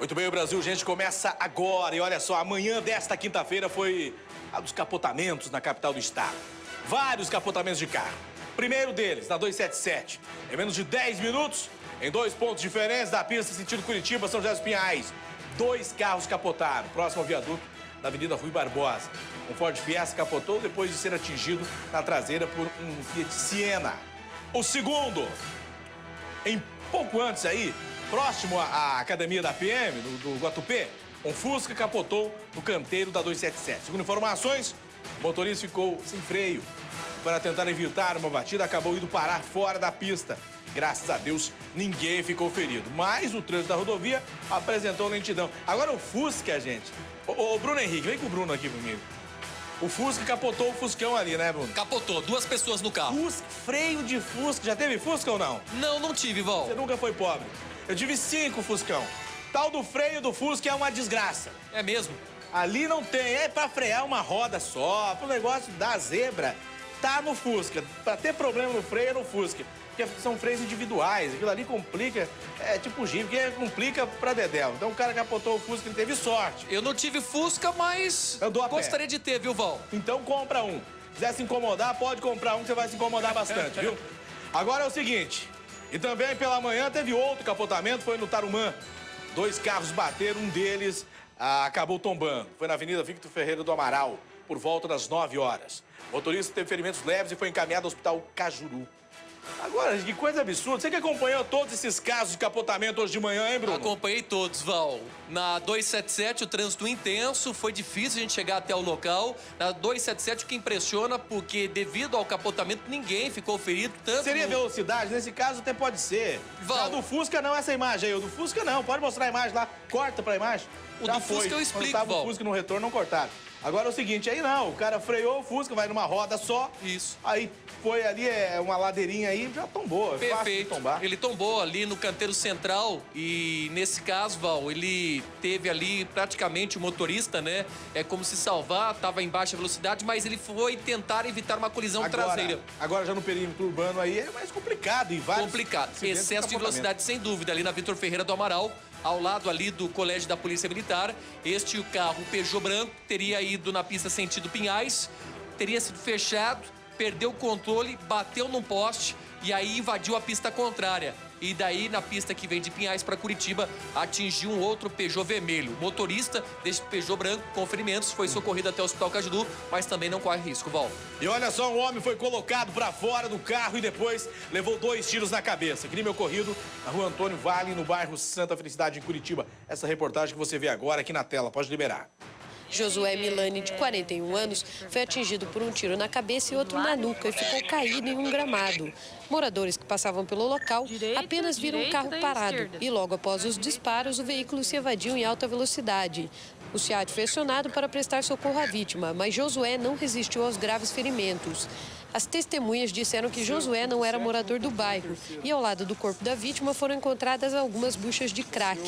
Muito bem, o Brasil, gente, começa agora. E olha só, amanhã desta quinta-feira foi a dos capotamentos na capital do estado. Vários capotamentos de carro. Primeiro deles, na 277. Em menos de 10 minutos, em 2 pontos diferentes da pista sentido Curitiba, São José dos Pinhais. 2 carros capotaram, próximo ao viaduto da Avenida Rui Barbosa. Um Ford Fiesta capotou depois de ser atingido na traseira por um Fiat Siena. O segundo, em pouco antes aí, próximo à academia da PM, do Guatupê, um Fusca capotou no canteiro da 277. Segundo informações, o motorista ficou sem freio. Para tentar evitar uma batida, acabou indo parar fora da pista. Graças a Deus, ninguém ficou ferido. Mas o trânsito da rodovia apresentou lentidão. Agora o Fusca, gente... Ô, Bruno Henrique, vem com o Bruno aqui comigo. O Fusca capotou o Fuscão ali, né, Bruno? Capotou, 2 pessoas no carro. Fusca, freio de Fusca. Já teve Fusca ou não? Não tive, Val. Você nunca foi pobre. Eu tive 5 Fuscão. Tal do freio do Fusca é uma desgraça. É mesmo? Ali não tem, é pra frear uma roda só, pro negócio da zebra. Tá no Fusca. Pra ter problema no freio é no Fusca. Porque são freios individuais, aquilo ali complica, é tipo Jeep, que complica pra dedéu. Então o cara capotou o Fusca, ele teve sorte. Eu não tive Fusca, mas Andou a pé. Gostaria de ter, viu, Val? Então compra um. Se quiser se incomodar, pode comprar um, que você vai se incomodar bastante, viu? Agora é o seguinte, e também pela manhã teve outro capotamento, foi no Tarumã. 2 carros bateram, um deles acabou tombando. Foi na Avenida Victor Ferreira do Amaral, por volta das 9 horas. O motorista teve ferimentos leves e foi encaminhado ao Hospital Cajuru. Agora, que coisa absurda. Você que acompanhou todos esses casos de capotamento hoje de manhã, hein, Bruno? Acompanhei todos, Val. Na 277, o trânsito intenso, foi difícil a gente chegar até o local. Na 277, o que impressiona, porque devido ao capotamento, ninguém ficou ferido. Tanto Seria velocidade? Nesse caso até pode ser. Val. A do Fusca não, essa imagem aí. O do Fusca não. Pode mostrar a imagem lá. Corta pra imagem. O Já do Fusca foi. eu explico, Quando tava Val. o Fusca no retorno, não cortaram. Agora é o seguinte, aí não. O cara freou o Fusca, vai numa roda só. Isso. Aí foi ali, uma ladeirinha aí, já tombou. É fácil de Perfeito. tombar. Ele tombou ali no canteiro central e, nesse caso, Val, ele teve ali praticamente o motorista, né? É como se salvar, estava em baixa velocidade, mas ele foi tentar evitar uma colisão traseira. Agora já no perímetro urbano aí é mais complicado. E vários Complicado. acidentes Excesso de capotamento. velocidade, sem dúvida, ali na Vitor Ferreira do Amaral, ao lado ali do Colégio da Polícia Militar. O carro Peugeot branco teria ido na pista sentido Pinhais, teria sido fechado, perdeu o controle, bateu num poste e aí invadiu a pista contrária. E daí, na pista que vem de Pinhais para Curitiba, atingiu um outro Peugeot vermelho. O motorista deste Peugeot branco, com ferimentos, foi socorrido até o Hospital Cajuru, mas também não corre risco, Val. E olha só, um homem foi colocado pra fora do carro e depois levou 2 tiros na cabeça. Crime ocorrido na rua Antônio Vale, no bairro Santa Felicidade, em Curitiba. Essa reportagem que você vê agora aqui na tela, pode liberar. Josué Milani, de 41 anos, foi atingido por um tiro na cabeça e outro na nuca e ficou caído em um gramado. Moradores que passavam pelo local apenas viram um carro parado e logo após os disparos, o veículo se evadiu em alta velocidade. O SEAT foi acionado para prestar socorro à vítima, mas Josué não resistiu aos graves ferimentos. As testemunhas disseram que Josué não era morador do bairro e ao lado do corpo da vítima foram encontradas algumas buchas de crack.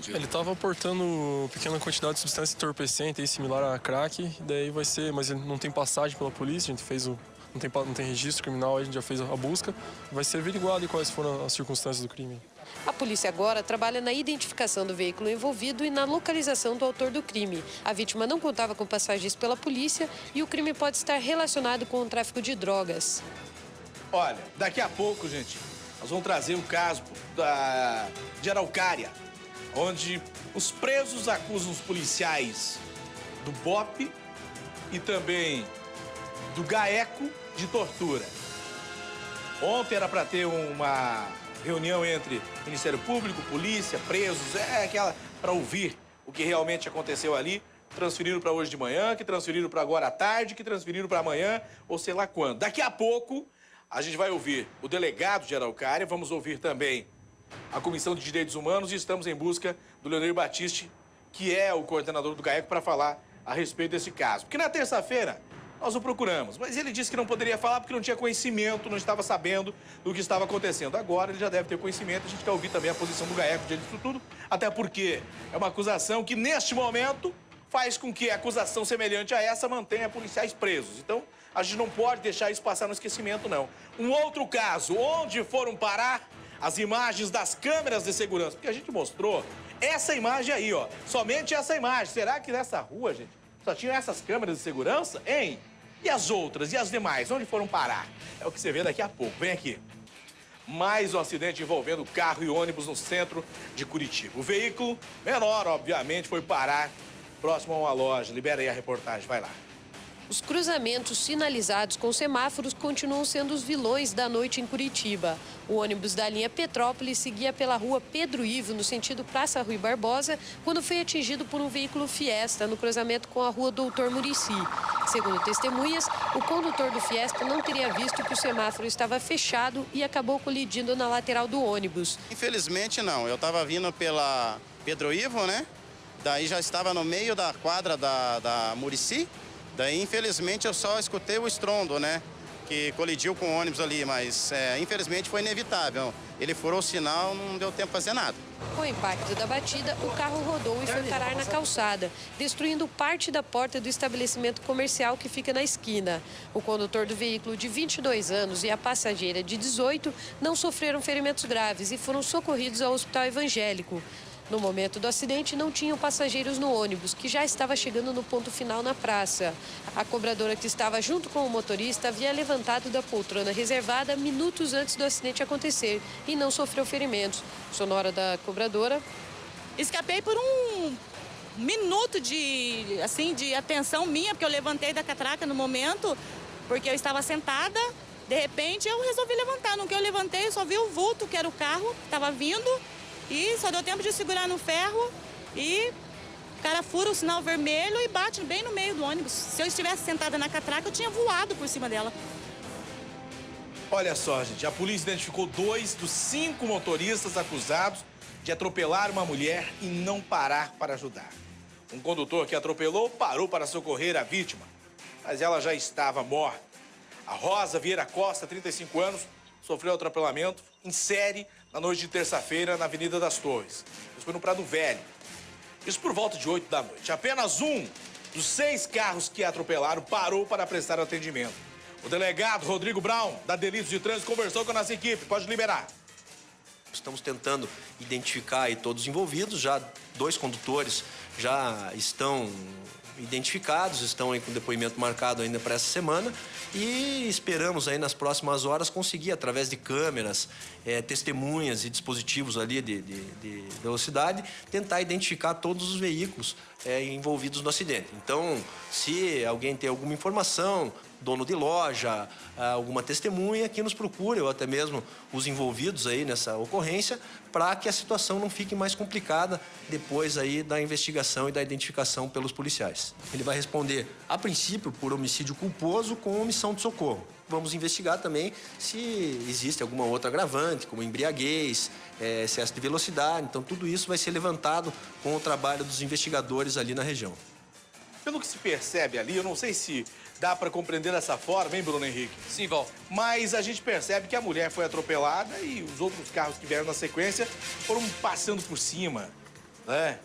Ele estava portando pequena quantidade de substância entorpecente, similar a crack, daí vai ser, mas ele não tem passagem pela polícia, a gente fez não tem registro criminal, a gente já fez a busca, vai ser averiguado quais foram as circunstâncias do crime. A polícia agora trabalha na identificação do veículo envolvido e na localização do autor do crime. A vítima não contava com passagens pela polícia e o crime pode estar relacionado com o tráfico de drogas. Olha, daqui a pouco, gente, nós vamos trazer o caso de Araucária, onde os presos acusam os policiais do BOPE e também do GAECO de tortura. Ontem era para ter uma reunião entre Ministério Público, polícia, presos, aquela para ouvir o que realmente aconteceu ali. Transferiram para hoje de manhã, que transferiram para agora à tarde, que transferiram para amanhã, ou sei lá quando. Daqui a pouco, a gente vai ouvir o delegado de Araucária, vamos ouvir também a Comissão de Direitos Humanos e estamos em busca do Leonir Batiste, que é o coordenador do GAECO, para falar a respeito desse caso. Porque na terça-feira, nós o procuramos, mas ele disse que não poderia falar porque não tinha conhecimento, não estava sabendo do que estava acontecendo. Agora ele já deve ter conhecimento, a gente quer ouvir também a posição do GAECO diante disso tudo, até porque é uma acusação que, neste momento, faz com que a acusação semelhante a essa mantenha policiais presos. Então, a gente não pode deixar isso passar no esquecimento, não. Um outro caso, onde foram parar as imagens das câmeras de segurança, porque a gente mostrou essa imagem aí, ó. Somente essa imagem. Será que nessa rua, gente, só tinham essas câmeras de segurança, hein? E as outras? E as demais? Onde foram parar? É o que você vê daqui a pouco. Vem aqui. Mais um acidente envolvendo carro e ônibus no centro de Curitiba. O veículo, menor, obviamente, foi parar próximo a uma loja. Libera aí a reportagem, vai lá. Os cruzamentos sinalizados com semáforos continuam sendo os vilões da noite em Curitiba. O ônibus da linha Petrópolis seguia pela rua Pedro Ivo, no sentido Praça Rui Barbosa, quando foi atingido por um veículo Fiesta no cruzamento com a rua Doutor Muricy. Segundo testemunhas, o condutor do Fiesta não teria visto que o semáforo estava fechado e acabou colidindo na lateral do ônibus. Infelizmente não, eu estava vindo pela Pedro Ivo, né? Daí já estava no meio da quadra da Muricy. Daí, infelizmente, eu só escutei o estrondo, né? Que colidiu com o ônibus ali, mas infelizmente foi inevitável. Ele furou o sinal, não deu tempo para fazer nada. Com o impacto da batida, o carro rodou e foi parar na calçada, destruindo parte da porta do estabelecimento comercial que fica na esquina. O condutor do veículo, de 22 anos, e a passageira, de 18, não sofreram ferimentos graves e foram socorridos ao Hospital Evangélico. No momento do acidente, não tinham passageiros no ônibus, que já estava chegando no ponto final na praça. A cobradora que estava junto com o motorista havia levantado da poltrona reservada minutos antes do acidente acontecer e não sofreu ferimentos. Sonora da cobradora. Escapei por um minuto de atenção minha, porque eu levantei da catraca no momento, porque eu estava sentada. De repente, eu resolvi levantar. No que eu levantei, eu só vi o vulto, que era o carro que estava vindo. E só deu tempo de segurar no ferro e o cara fura o sinal vermelho e bate bem no meio do ônibus. Se eu estivesse sentada na catraca, eu tinha voado por cima dela. Olha só, gente, a polícia identificou 2 dos 5 motoristas acusados de atropelar uma mulher e não parar para ajudar. Um condutor que atropelou parou para socorrer a vítima, mas ela já estava morta. A Rosa Vieira Costa, 35 anos, sofreu atropelamento em série na noite de terça-feira na Avenida das Torres. Isso foi no Prado Velho. Isso por volta de 8 da noite. Apenas um dos 6 carros que atropelaram parou para prestar atendimento. O delegado Rodrigo Brown, da Delitos de Trânsito, conversou com a nossa equipe. Pode liberar. Estamos tentando identificar aí todos os envolvidos. Já 2 condutores já estão identificados, estão aí com depoimento marcado ainda para essa semana e esperamos aí nas próximas horas conseguir, através de câmeras, testemunhas e dispositivos ali de velocidade, tentar identificar todos os veículos envolvidos no acidente. Então, se alguém tem alguma informação, dono de loja, alguma testemunha, que nos procure, ou até mesmo os envolvidos aí nessa ocorrência, para que a situação não fique mais complicada depois aí da investigação e da identificação pelos policiais. Ele vai responder, a princípio, por homicídio culposo com omissão de socorro. Vamos investigar também se existe alguma outra agravante, como embriaguez, excesso de velocidade. Então, tudo isso vai ser levantado com o trabalho dos investigadores ali na região. Pelo que se percebe ali, eu não sei se dá para compreender dessa forma, hein, Bruno Henrique? Sim, Val. Mas a gente percebe que a mulher foi atropelada e os outros carros que vieram na sequência foram passando por cima, né?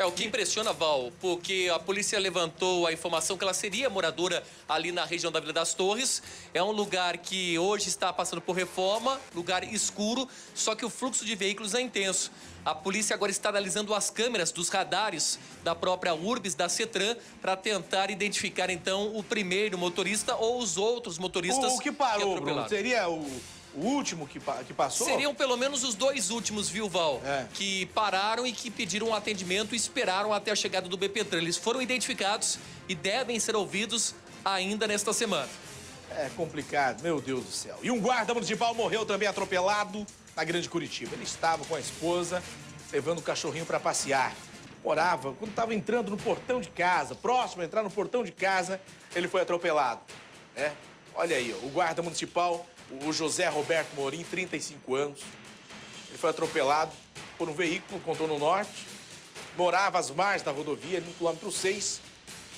O que impressiona, Val, porque a polícia levantou a informação que ela seria moradora ali na região da Vila das Torres. É um lugar que hoje está passando por reforma, lugar escuro, só que o fluxo de veículos é intenso. A polícia agora está analisando as câmeras dos radares da própria URBS, da CETRAN, para tentar identificar, então, o primeiro motorista ou os outros motoristas o que parou, que Bruno? Seria o último que passou? Seriam pelo menos os 2 últimos, viu, Val? Que pararam e que pediram um atendimento e esperaram até a chegada do BPTran. Eles foram identificados e devem ser ouvidos ainda nesta semana. É complicado, meu Deus do céu. E um guarda municipal morreu também atropelado na Grande Curitiba. Ele estava com a esposa, levando o cachorrinho para passear. Morava, quando estava entrando no portão de casa, próximo a entrar no portão de casa, ele foi atropelado. Olha aí, ó, o guarda municipal, o José Roberto Morim, 35 anos. Ele foi atropelado por um veículo, contorno norte. Morava às margens da rodovia, no quilômetro 6,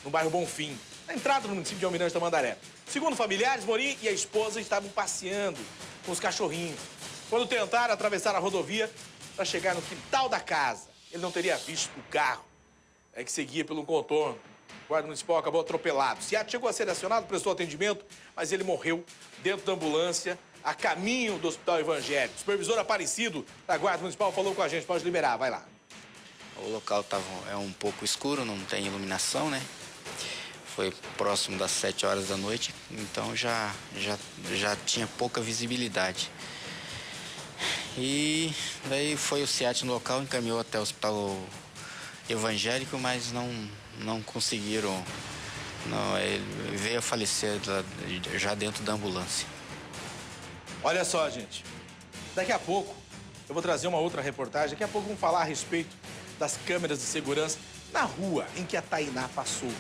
no bairro Bonfim, na entrada do município de Almirante Tamandaré. Segundo familiares, Morim e a esposa estavam passeando com os cachorrinhos. Quando tentaram atravessar a rodovia para chegar no quintal da casa, ele não teria visto o carro que seguia pelo contorno. O guarda municipal acabou atropelado. O SEAT chegou a ser acionado, prestou atendimento, mas ele morreu dentro da ambulância, a caminho do Hospital Evangélico. O supervisor Aparecido da Guarda Municipal falou com a gente. Pode liberar, vai lá. O local é um pouco escuro, não tem iluminação, né? Foi próximo das 7 horas da noite, então já tinha pouca visibilidade. E daí foi o SEAT no local, encaminhou até o hospital evangélico, mas não conseguiram. Não, ele veio a falecer já dentro da ambulância. Olha só, gente. Daqui a pouco eu vou trazer uma outra reportagem. Daqui a pouco vamos falar a respeito das câmeras de segurança na rua em que a Tainá passou.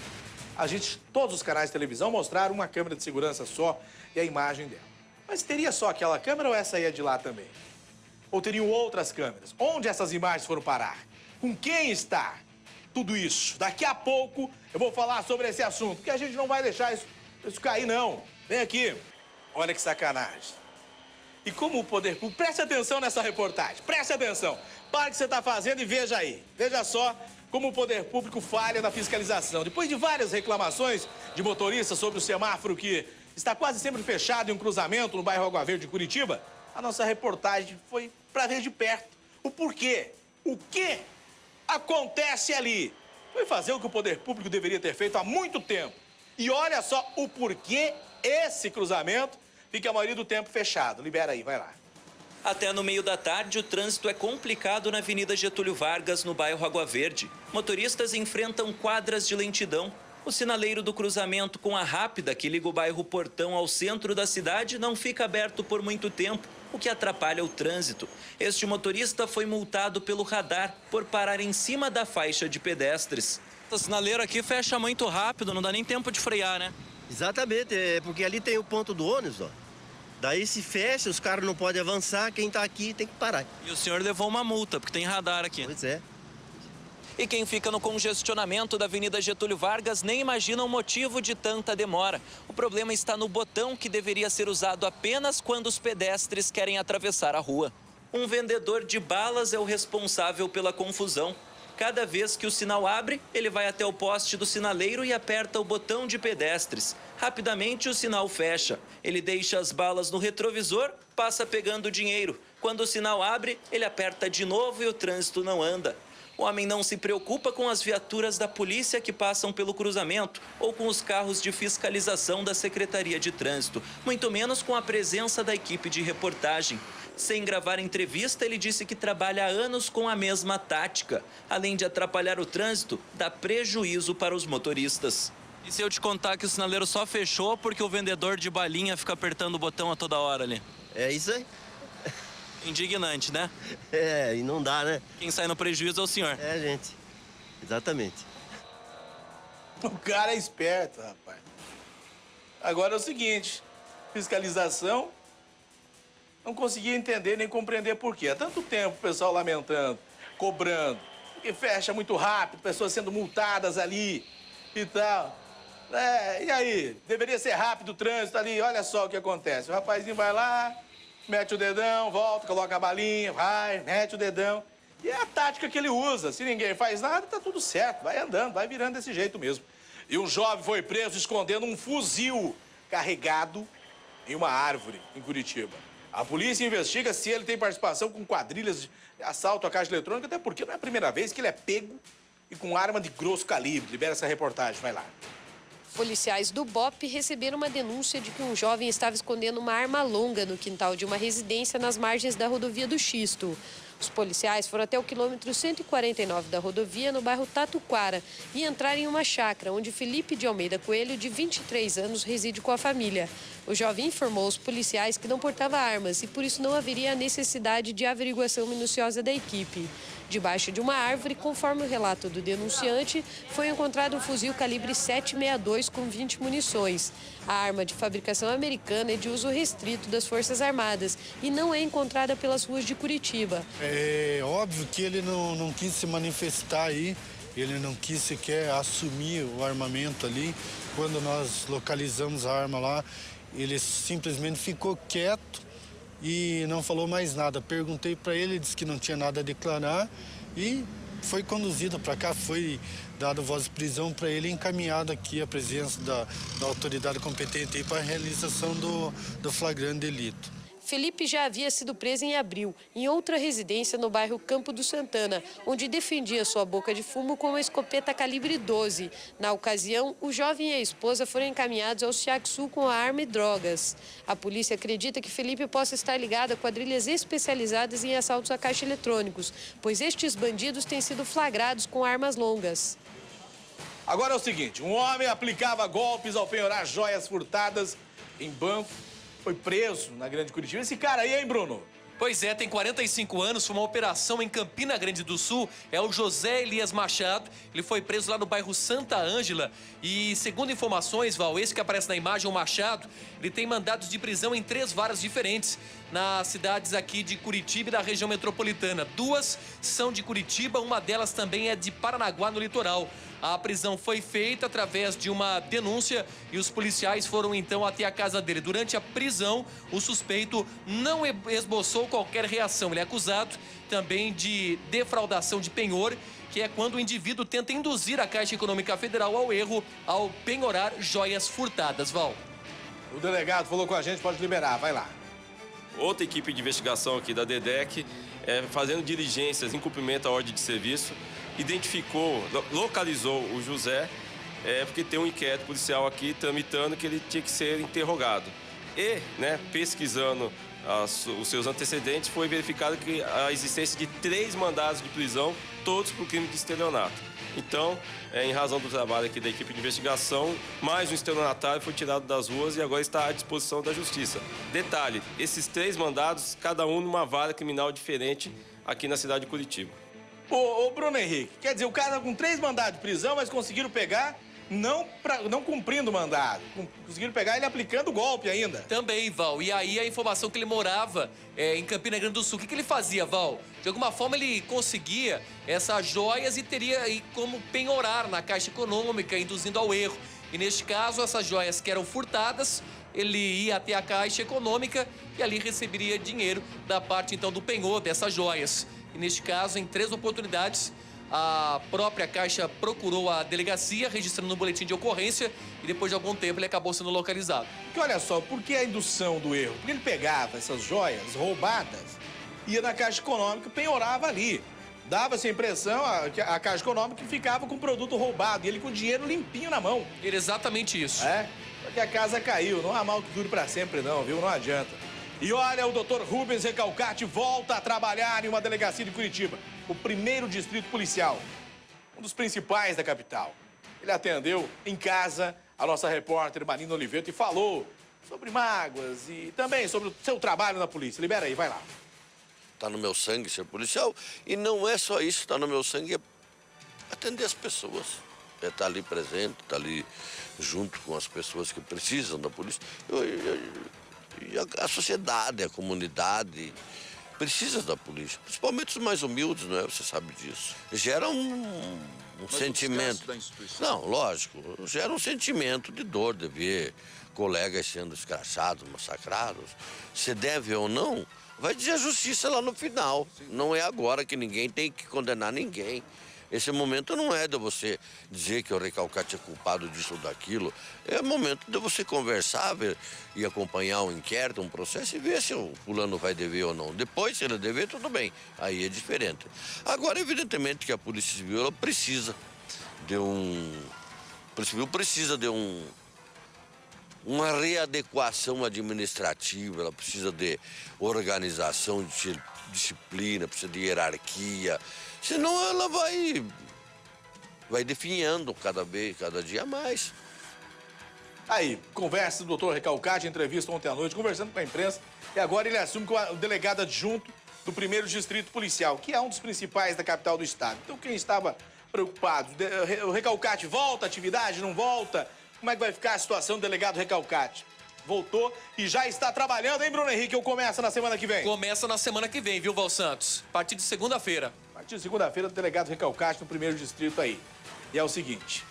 Todos os canais de televisão mostraram uma câmera de segurança só e a imagem dela. Mas teria só aquela câmera ou essa ia de lá também? Ou teriam outras câmeras? Onde essas imagens foram parar? Com quem está tudo isso? Daqui a pouco eu vou falar sobre esse assunto, porque a gente não vai deixar isso cair, não. Vem aqui. Olha que sacanagem. E como o poder público... Preste atenção nessa reportagem, preste atenção. Para o que você está fazendo e veja aí. Veja só como o poder público falha na fiscalização. Depois de várias reclamações de motoristas sobre o semáforo que está quase sempre fechado em um cruzamento no bairro Água Verde de Curitiba, a nossa reportagem foi para ver de perto o porquê. O que acontece ali? Foi fazer o que o poder público deveria ter feito há muito tempo. E olha só o porquê esse cruzamento fica a maioria do tempo fechado. Libera aí, vai lá. Até no meio da tarde, o trânsito é complicado na Avenida Getúlio Vargas, no bairro Água Verde. Motoristas enfrentam quadras de lentidão. O sinaleiro do cruzamento com a rápida que liga o bairro Portão ao centro da cidade não fica aberto por muito tempo, o que atrapalha o trânsito. Este motorista foi multado pelo radar por parar em cima da faixa de pedestres. O sinaleiro aqui fecha muito rápido, não dá nem tempo de frear, né? Exatamente, porque ali tem o ponto do ônibus, ó. Daí se fecha, os caras não podem avançar, quem tá aqui tem que parar. E o senhor levou uma multa, porque tem radar aqui. Pois é. E quem fica no congestionamento da Avenida Getúlio Vargas nem imagina o motivo de tanta demora. O problema está no botão que deveria ser usado apenas quando os pedestres querem atravessar a rua. Um vendedor de balas é o responsável pela confusão. Cada vez que o sinal abre, ele vai até o poste do sinaleiro e aperta o botão de pedestres. Rapidamente o sinal fecha. Ele deixa as balas no retrovisor, passa pegando o dinheiro. Quando o sinal abre, ele aperta de novo e o trânsito não anda. O homem não se preocupa com as viaturas da polícia que passam pelo cruzamento ou com os carros de fiscalização da Secretaria de Trânsito, muito menos com a presença da equipe de reportagem. Sem gravar entrevista, ele disse que trabalha há anos com a mesma tática. Além de atrapalhar o trânsito, dá prejuízo para os motoristas. E se eu te contar que o sinaleiro só fechou porque o vendedor de balinha fica apertando o botão a toda hora ali? É isso aí. Indignante, né? É, e não dá, né? Quem sai no prejuízo é o senhor. É, gente. Exatamente. O cara é esperto, rapaz. Agora é o seguinte, fiscalização, não conseguia entender nem compreender por quê. Há tanto tempo o pessoal lamentando, cobrando, que fecha muito rápido, pessoas sendo multadas ali e tal. E aí? Deveria ser rápido o trânsito ali, olha só o que acontece. O rapazinho vai lá, mete o dedão, volta, coloca a balinha, vai, mete o dedão. E é a tática que ele usa. Se ninguém faz nada, tá tudo certo. Vai andando, vai virando desse jeito mesmo. E um jovem foi preso escondendo um fuzil carregado em uma árvore em Curitiba. A polícia investiga se ele tem participação com quadrilhas de assalto à caixa eletrônica, até porque não é a primeira vez que ele é pego e com arma de grosso calibre. Libera essa reportagem, vai lá. Policiais do BOP receberam uma denúncia de que um jovem estava escondendo uma arma longa no quintal de uma residência nas margens da rodovia do Xisto. Os policiais foram até o quilômetro 149 da rodovia, no bairro Tatuquara, e entraram em uma chácara onde Felipe de Almeida Coelho, de 23 anos, reside com a família. O jovem informou aos policiais que não portava armas e, por isso, não haveria necessidade de averiguação minuciosa da equipe. Debaixo de uma árvore, conforme o relato do denunciante, foi encontrado um fuzil calibre 7,62 com 20 munições. A arma de fabricação americana é de uso restrito das Forças Armadas e não é encontrada pelas ruas de Curitiba. É óbvio que ele não quis se manifestar aí, ele não quis sequer assumir o armamento ali. Quando nós localizamos a arma lá, ele simplesmente ficou quieto e não falou mais nada. Perguntei para ele, disse que não tinha nada a declarar e foi conduzido para cá, foi dado voz de prisão para ele, encaminhado aqui a presença da autoridade competente para a realização do flagrante delito. Felipe já havia sido preso em abril, em outra residência no bairro Campo do Santana, onde defendia sua boca de fumo com uma escopeta calibre 12. Na ocasião, o jovem e a esposa foram encaminhados ao Ciaxu com a arma e drogas. A polícia acredita que Felipe possa estar ligado a quadrilhas especializadas em assaltos a caixa eletrônicos, pois estes bandidos têm sido flagrados com armas longas. Agora é o seguinte, um homem aplicava golpes ao penhorar joias furtadas em banco, foi preso na Grande Curitiba. Esse cara aí, hein, Bruno? Pois é, tem 45 anos, foi uma operação em Campina Grande do Sul, é o José Elias Machado. Ele foi preso lá no bairro Santa Ângela e, segundo informações, Val, esse que aparece na imagem, o Machado, ele tem mandados de prisão em 3 varas diferentes nas cidades aqui de Curitiba e da região metropolitana. 2 são de Curitiba, uma delas também é de Paranaguá, no litoral. A prisão foi feita através de uma denúncia e os policiais foram então até a casa dele. Durante a prisão, o suspeito não esboçou qualquer reação. Ele é acusado também de defraudação de penhor, que é quando o indivíduo tenta induzir a Caixa Econômica Federal ao erro ao penhorar joias furtadas. Val. O delegado falou com a gente, pode liberar, vai lá. Outra equipe de investigação aqui da DEDEC, fazendo diligências em cumprimento à ordem de serviço, identificou, localizou o José, porque tem um inquérito policial aqui tramitando que ele tinha que ser interrogado. E, pesquisando os seus antecedentes, foi verificado que a existência de 3 mandados de prisão, todos por crime de estelionato. Então, em razão do trabalho aqui da equipe de investigação, mais um estelionatário foi tirado das ruas e agora está à disposição da Justiça. Detalhe, esses 3 mandados, cada um numa vara criminal diferente aqui na cidade de Curitiba. Ô, Bruno Henrique, quer dizer, o cara com 3 mandados de prisão, mas conseguiram pegar não cumprindo o mandado. Conseguiram pegar ele aplicando o golpe ainda. Também, Val. E aí a informação que ele morava em Campina Grande do Sul. O que ele fazia, Val? De alguma forma ele conseguia essas joias e teria aí como penhorar na Caixa Econômica, induzindo ao erro. E neste caso, essas joias que eram furtadas, ele ia até a Caixa Econômica e ali receberia dinheiro da parte, então, do penhor dessas joias. E neste caso, em 3 oportunidades, a própria Caixa procurou a delegacia, registrando no boletim de ocorrência, e depois de algum tempo ele acabou sendo localizado. Porque olha só, por que a indução do erro? Porque ele pegava essas joias roubadas, ia na Caixa Econômica e penhorava ali. Dava-se a impressão que a Caixa Econômica ficava com o produto roubado e ele com o dinheiro limpinho na mão. Era exatamente isso. Porque a casa caiu, não há mal que dure pra sempre não, viu? Não adianta. E olha, o doutor Rubens Recalcati volta a trabalhar em uma delegacia de Curitiba, o 1º distrito policial, um dos principais da capital. Ele atendeu em casa a nossa repórter Marina Oliveto e falou sobre mágoas e também sobre o seu trabalho na polícia. Libera aí, vai lá. Tá no meu sangue ser policial e não é só isso, tá no meu sangue, é atender as pessoas. É estar ali presente, estar ali junto com as pessoas que precisam da polícia. E a sociedade, a comunidade precisa da polícia, principalmente os mais humildes, não é? Você sabe disso. Gera um sentimento. Da instituição? Não, lógico, gera um sentimento de dor de ver colegas sendo escrachados, massacrados. Se deve ou não, vai dizer a justiça lá no final. Sim. Não é agora que ninguém tem que condenar ninguém. Esse momento não é de você dizer que o Recalcati é culpado disso ou daquilo. É momento de você conversar e acompanhar um inquérito, um processo e ver se o fulano vai dever ou não. Depois, se ele dever, tudo bem. Aí é diferente. Agora, evidentemente que a Polícia Civil ela precisa de uma readequação administrativa, ela precisa de organização, de disciplina, precisa de hierarquia. Senão ela vai definhando cada dia mais. Aí, conversa do doutor Recalcati, entrevista ontem à noite, conversando com a imprensa. E agora ele assume como o delegado adjunto do 1º Distrito Policial, que é um dos principais da capital do estado. Então, quem estava preocupado, o Recalcati volta à atividade, não volta? Como é que vai ficar a situação do delegado Recalcati? Voltou e já está trabalhando, hein, Bruno Henrique? Ou começa na semana que vem? Começa na semana que vem, viu, Val Santos? A partir de segunda-feira. A partir de segunda-feira, o delegado Recalcati no 1º Distrito aí. E é o seguinte,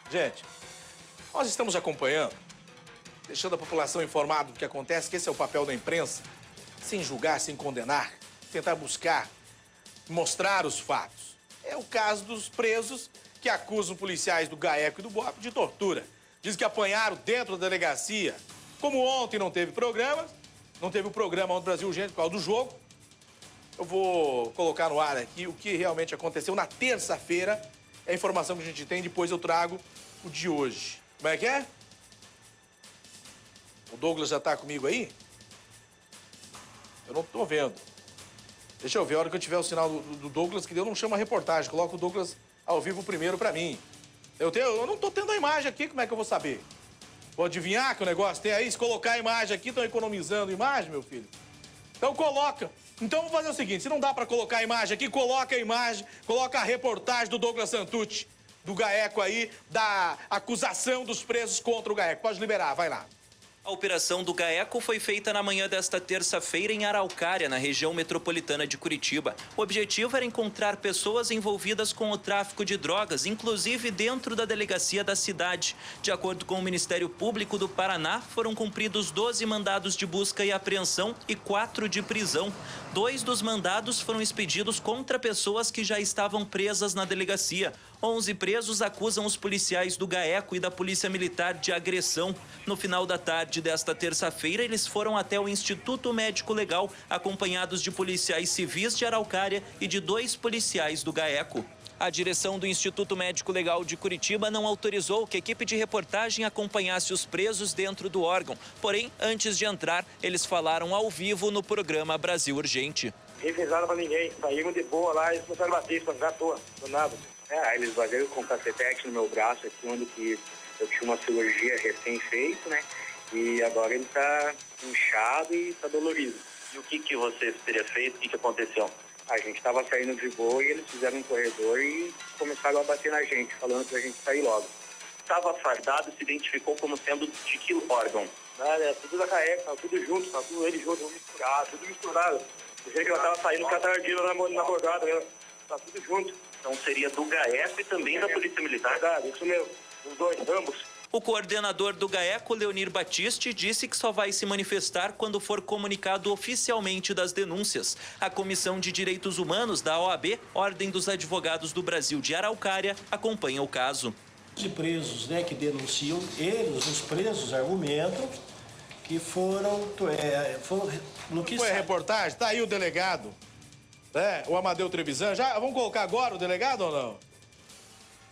gente, nós estamos acompanhando, deixando a população informada do que acontece, que esse é o papel da imprensa, sem julgar, sem condenar, tentar buscar, mostrar os fatos. É o caso dos presos que acusam policiais do GAECO e do BOP de tortura. Diz que apanharam dentro da delegacia. Como ontem não teve programa, não teve o programa ontem do Brasil Urgente por causa do jogo. Eu vou colocar no ar aqui o que realmente aconteceu na terça-feira. É a informação que a gente tem, depois eu trago o de hoje. Como é que é? O Douglas já tá comigo aí? Eu não tô vendo. Deixa eu ver, a hora que eu tiver o sinal do Douglas, que eu não chamo a reportagem, coloco o Douglas ao vivo primeiro pra mim. Eu não tô tendo a imagem aqui, como é que eu vou saber? Vou adivinhar que o negócio tem aí? Se colocar a imagem aqui, estão economizando imagem, meu filho? Então coloca. Então vamos fazer o seguinte, se não dá pra colocar a imagem aqui, coloca a imagem, coloca a reportagem do Douglas Santucci, do GAECO aí, da acusação dos presos contra o GAECO. Pode liberar, vai lá. A operação do GAECO foi feita na manhã desta terça-feira em Araucária, na região metropolitana de Curitiba. O objetivo era encontrar pessoas envolvidas com o tráfico de drogas, inclusive dentro da delegacia da cidade. De acordo com o Ministério Público do Paraná, foram cumpridos 12 mandados de busca e apreensão e 4 de prisão. 2 dos mandados foram expedidos contra pessoas que já estavam presas na delegacia. 11 presos acusam os policiais do GAECO e da Polícia Militar de agressão. No final da tarde desta terça-feira, eles foram até o Instituto Médico Legal, acompanhados de policiais civis de Araucária e de 2 policiais do GAECO. A direção do Instituto Médico Legal de Curitiba não autorizou que a equipe de reportagem acompanhasse os presos dentro do órgão. Porém, antes de entrar, eles falaram ao vivo no programa Brasil Urgente. Nem fizeram pra ninguém, saíram de boa lá e começaram a bater, espancar à toa, do nada. Eles bateram com cacetete no meu braço aqui, onde que eu tinha uma cirurgia recém-feita, né? E agora ele tá inchado e tá dolorido. E o que você teria feito? O que aconteceu? A gente tava saindo de boa e eles fizeram um corredor e começaram a bater na gente, falando pra gente sair logo. Estava fardado e se identificou como sendo de que órgão? É tudo da CAECO, tá tudo junto, tá tudo eles juntos, tudo misturado. Do jeito que ela tava saindo catardindo na bordada, né? Tá tudo junto. Então seria do GAECO e também da Polícia Militar? Verdade, isso mesmo. Os dois, ambos. O coordenador do GAECO, Leonir Batiste, disse que só vai se manifestar quando for comunicado oficialmente das denúncias. A Comissão de Direitos Humanos da OAB, Ordem dos Advogados do Brasil de Araucária, acompanha o caso. Os presos, né, que denunciam, os presos argumentam que foram no que foi a reportagem? Tá aí o delegado, o Amadeu Trevisan. Já vamos colocar agora o delegado ou não?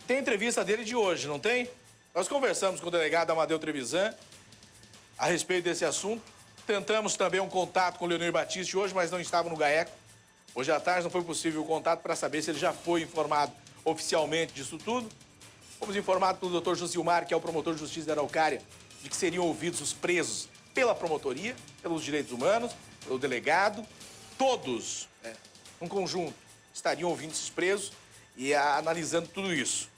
Tem entrevista dele de hoje, não tem? Nós conversamos com o delegado Amadeu Trevisan a respeito desse assunto. Tentamos também um contato com o Leonir Batiste hoje, mas não estava no GAECO. Hoje à tarde não foi possível o contato para saber se ele já foi informado oficialmente disso tudo. Fomos informados pelo Dr. Josilmar, que é o promotor de justiça da Araucária, de que seriam ouvidos os presos pela promotoria, pelos direitos humanos, pelo delegado. Todos, um conjunto, estariam ouvindo esses presos e analisando tudo isso.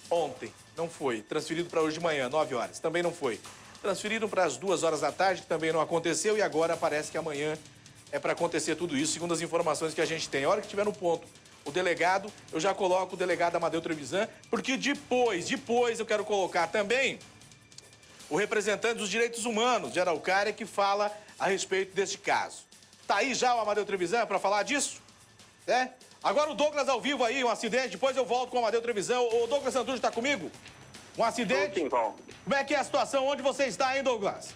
Ontem não foi. Transferido para hoje de manhã, 9 horas. Também não foi. Transferiram para as 2 horas da tarde, que também não aconteceu. E agora parece que amanhã é para acontecer tudo isso, segundo as informações que a gente tem. A hora que estiver no ponto o delegado, eu já coloco o delegado Amadeu Trevisan, porque depois eu quero colocar também o representante dos direitos humanos de Araucária, que fala a respeito deste caso. Tá aí já o Amadeu Trevisan para falar disso? Agora o Douglas ao vivo aí, um acidente, depois eu volto com o Amadeu Trevisan. O Douglas Santucci está comigo? Um acidente? Sim, Val. Como é que é a situação? Onde você está, hein, Douglas?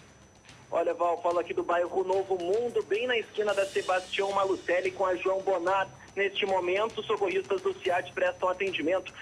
Olha, Val, falo aqui do bairro Novo Mundo, bem na esquina da Sebastião Malucelli com a João Bonato. Neste momento, socorristas do SEAT prestam atendimento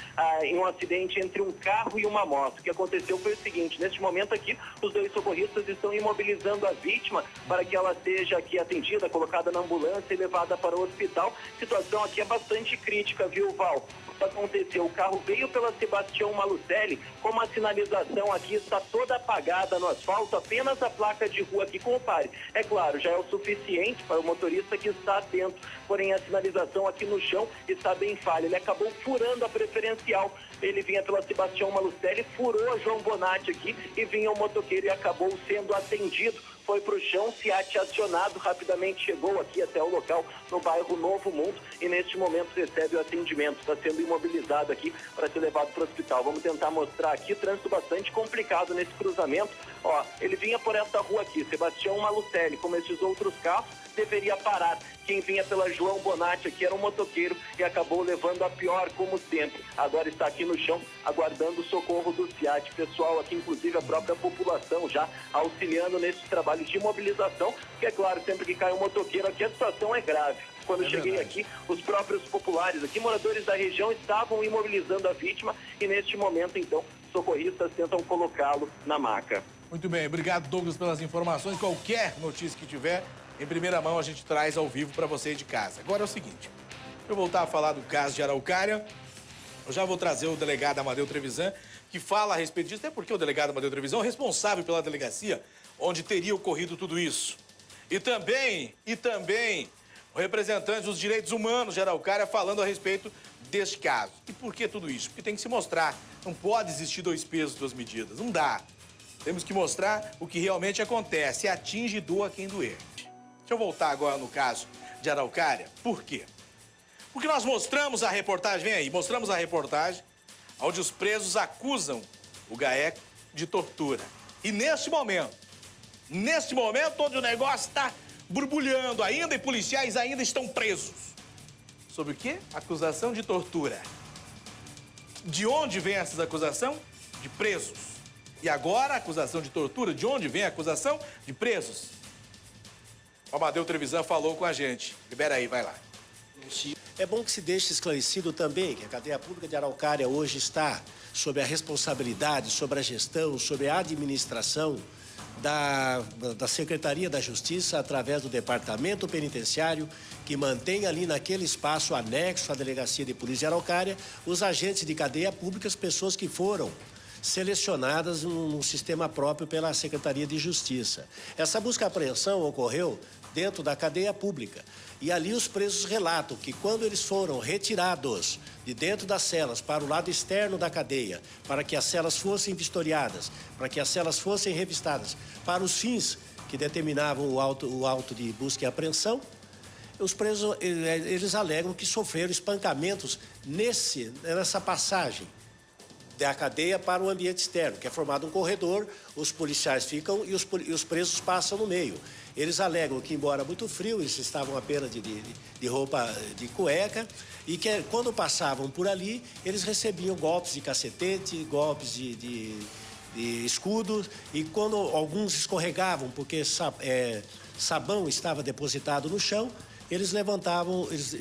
em um acidente entre um carro e uma moto. O que aconteceu foi o seguinte: neste momento aqui, os 2 socorristas estão imobilizando a vítima para que ela seja aqui atendida, colocada na ambulância e levada para o hospital. A situação aqui é bastante crítica, viu, Val? O que aconteceu? O carro veio pela Sebastião Malucelli, como a sinalização aqui está toda apagada no asfalto, apenas a placa de rua aqui compare. É claro, já é o suficiente para o motorista que está atento, porém a sinalização aqui no chão está bem falha. Ele acabou furando a preferencial. Ele vinha pela Sebastião Malucelli, furou a João Bonatti aqui e vinha o motoqueiro e acabou sendo atendido. Foi para o chão, SEAT acionado, rapidamente chegou aqui até o local no bairro Novo Mundo e neste momento recebe o atendimento. Está sendo imobilizado aqui para ser levado para o hospital. Vamos tentar mostrar aqui, trânsito bastante complicado nesse cruzamento. Ó, ele vinha por essa rua aqui, Sebastião Malucelli, como esses outros carros, deveria parar. Quem vinha pela João Bonatti aqui era um motoqueiro e acabou levando a pior, como sempre. Agora está aqui no chão, aguardando o socorro do SEAT. Pessoal aqui, inclusive a própria população, já auxiliando nesses trabalhos de mobilização, porque é claro, sempre que cai um motoqueiro aqui, a situação é grave. Quando eu cheguei aqui, os próprios populares aqui, moradores da região, estavam imobilizando a vítima e neste momento, então, socorristas tentam colocá-lo na maca. Muito bem, obrigado, Douglas, pelas informações. Qualquer notícia que tiver, em primeira mão a gente traz ao vivo para você de casa. Agora é o seguinte, eu voltar a falar do caso de Araucária, eu já vou trazer o delegado Amadeu Trevisan, que fala a respeito disso, até porque o delegado Amadeu Trevisan é o responsável pela delegacia onde teria ocorrido tudo isso. E também o representante dos direitos humanos de Araucária falando a respeito deste caso. E por que tudo isso? Porque tem que se mostrar. Não pode existir dois pesos, duas medidas. Não dá. Temos que mostrar o que realmente acontece. Atinge e doa quem doer. Deixa eu voltar agora no caso de Araucária. Por quê? Porque nós mostramos a reportagem, vem aí, mostramos a reportagem onde os presos acusam o GAECO de tortura. E neste momento onde o negócio está borbulhando ainda e policiais ainda estão presos. Sobre o quê? Acusação de tortura. De onde vem essa acusação? De presos. E agora, a acusação de tortura, de onde vem a acusação? De presos. O Amadeu Trevisan falou com a gente. Libera aí, vai lá. É bom que se deixe esclarecido também que a cadeia pública de Araucária hoje está sob a responsabilidade, sobre a gestão, sobre a administração da Secretaria da Justiça, através do Departamento Penitenciário, que mantém ali naquele espaço anexo à Delegacia de Polícia de Araucária os agentes de cadeia pública, as pessoas que foram selecionadas num sistema próprio pela Secretaria de Justiça. Essa busca e apreensão ocorreu dentro da cadeia pública. E ali os presos relatam que quando eles foram retirados de dentro das celas para o lado externo da cadeia, para que as celas fossem vistoriadas, para que as celas fossem revistadas, para os fins que determinavam o auto de busca e apreensão, os presos, eles alegam que sofreram espancamentos nessa passagem da cadeia para o ambiente externo, que é formado um corredor, os policiais ficam e os presos passam no meio. Eles alegam que, embora muito frio, eles estavam apenas de roupa de cueca e que, quando passavam por ali, eles recebiam golpes de cacetete, golpes de escudo, e quando alguns escorregavam, porque sabão estava depositado no chão, eles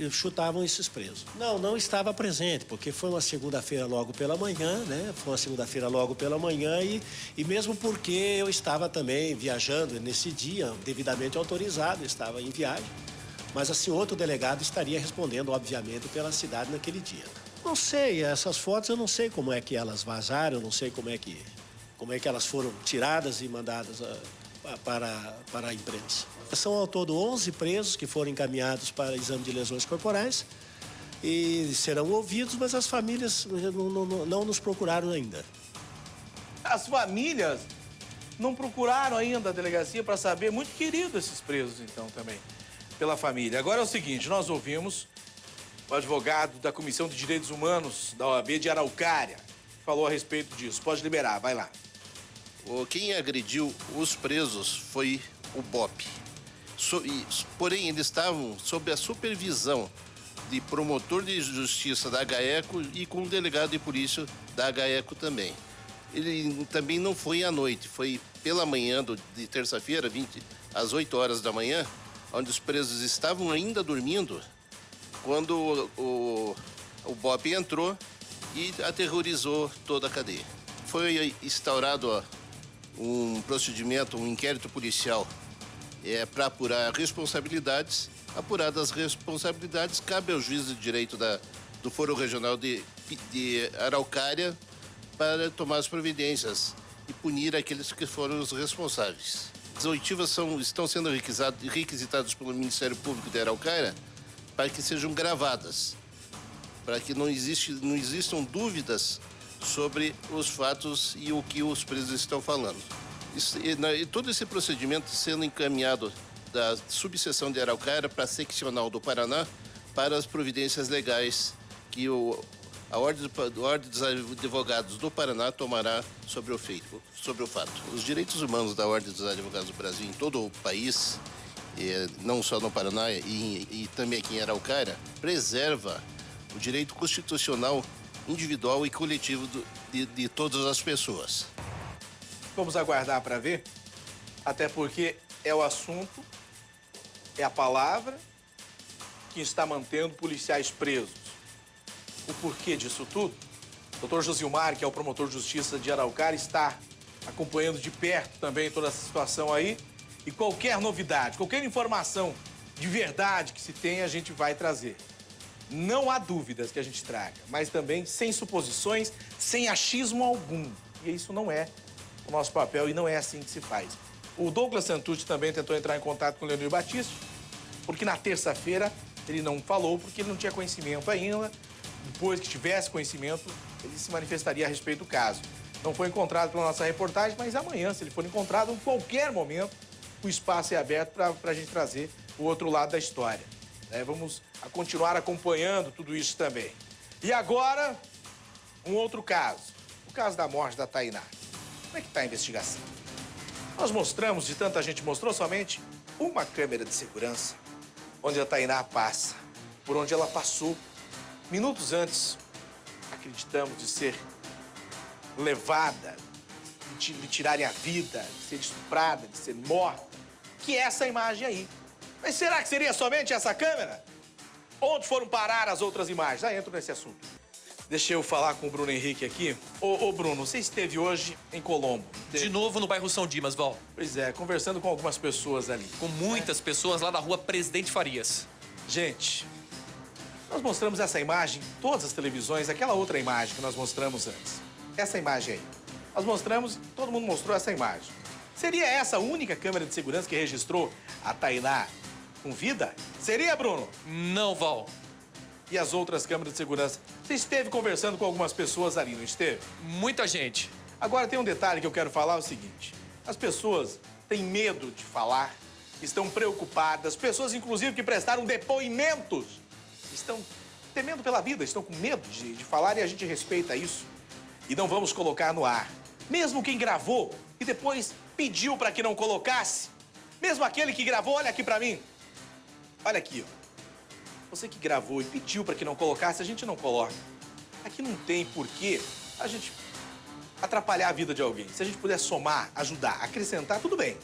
chutavam esses presos. Não estava presente, porque foi uma segunda-feira logo pela manhã, né? Foi uma segunda-feira logo pela manhã e mesmo porque eu estava também viajando nesse dia, devidamente autorizado, estava em viagem. Mas assim, outro delegado estaria respondendo, obviamente, pela cidade naquele dia. Não sei, essas fotos eu não sei como é que elas vazaram, não sei como é que elas foram tiradas e mandadas para a imprensa. São ao todo 11 presos que foram encaminhados para exame de lesões corporais e serão ouvidos, mas as famílias não nos procuraram ainda. As famílias não procuraram ainda a delegacia para saber, muito querido esses presos então também, pela família. Agora é o seguinte, nós ouvimos o advogado da Comissão de Direitos Humanos da OAB de Araucária, que falou a respeito disso. Pode liberar, vai lá. Quem agrediu os presos foi o BOP. Porém, eles estavam sob a supervisão de promotor de justiça da GAECO e com o delegado de polícia da GAECO também. Ele também não foi à noite, foi pela manhã de terça-feira, às 8 horas da manhã, onde os presos estavam ainda dormindo, quando o BOP entrou e aterrorizou toda a cadeia. Foi instaurado um procedimento, um inquérito policial para apurar responsabilidades. Apuradas as responsabilidades, cabe ao juiz de direito do Foro Regional de Araucária para tomar as providências e punir aqueles que foram os responsáveis. As oitivas estão sendo requisitadas pelo Ministério Público de Araucária para que sejam gravadas, para que não existam dúvidas sobre os fatos e o que os presos estão falando. Todo esse procedimento sendo encaminhado da subseção de Araucária para a seccional do Paraná para as providências legais que a Ordem dos Advogados do Paraná tomará sobre o fato. Os direitos humanos da Ordem dos Advogados do Brasil em todo o país, não só no Paraná e também aqui em Araucária, preserva o direito constitucional individual e coletivo de todas as pessoas. Vamos aguardar para ver, até porque é o assunto, é a palavra que está mantendo policiais presos. O porquê disso tudo? O Dr. Josilmar, que é o promotor de justiça de Araucária, está acompanhando de perto também toda essa situação aí. E qualquer novidade, qualquer informação de verdade que se tenha, a gente vai trazer. Não há dúvidas que a gente traga, mas também sem suposições, sem achismo algum. E isso não é o nosso papel e não é assim que se faz. O Douglas Santucci também tentou entrar em contato com o Leonir Batista, porque na terça-feira ele não falou, porque ele não tinha conhecimento ainda. Depois que tivesse conhecimento, ele se manifestaria a respeito do caso. Não foi encontrado pela nossa reportagem, mas amanhã, se ele for encontrado, em qualquer momento, o espaço é aberto para a gente trazer o outro lado da história. Vamos continuar acompanhando tudo isso também. E agora, um outro caso. O caso da morte da Tainá. Como é que está a investigação? Nós mostramos, de tanta gente mostrou, somente uma câmera de segurança, onde a Tainá passa, por onde ela passou. Minutos antes, acreditamos de ser levada, de tirarem a vida, de ser estuprada, de ser morta, que é essa imagem aí. Mas será que seria somente essa câmera? Onde foram parar as outras imagens? Já entro nesse assunto. Deixa eu falar com o Bruno Henrique aqui. Ô Bruno, você esteve hoje em Colombo. De novo no bairro São Dimas, Val. Pois é, conversando com algumas pessoas ali. Com muitas pessoas lá na rua Presidente Farias. Gente, nós mostramos essa imagem em todas as televisões, aquela outra imagem que nós mostramos antes. Essa imagem aí. Nós mostramos, todo mundo mostrou essa imagem. Seria essa a única câmera de segurança que registrou a Tainá com vida? Seria, Bruno? Não, Val. E as outras câmeras de segurança? Você esteve conversando com algumas pessoas ali, não esteve? Muita gente. Agora, tem um detalhe que eu quero falar, é o seguinte. As pessoas têm medo de falar, estão preocupadas. Pessoas, inclusive, que prestaram depoimentos, estão temendo pela vida, estão com medo de falar e a gente respeita isso. E não vamos colocar no ar. Mesmo quem gravou e depois pediu para que não colocasse, mesmo aquele que gravou, olha aqui para mim. Olha aqui, ó. Você que gravou e pediu para que não colocasse, a gente não coloca. Aqui não tem porquê a gente atrapalhar a vida de alguém. Se a gente puder somar, ajudar, acrescentar, tudo bem.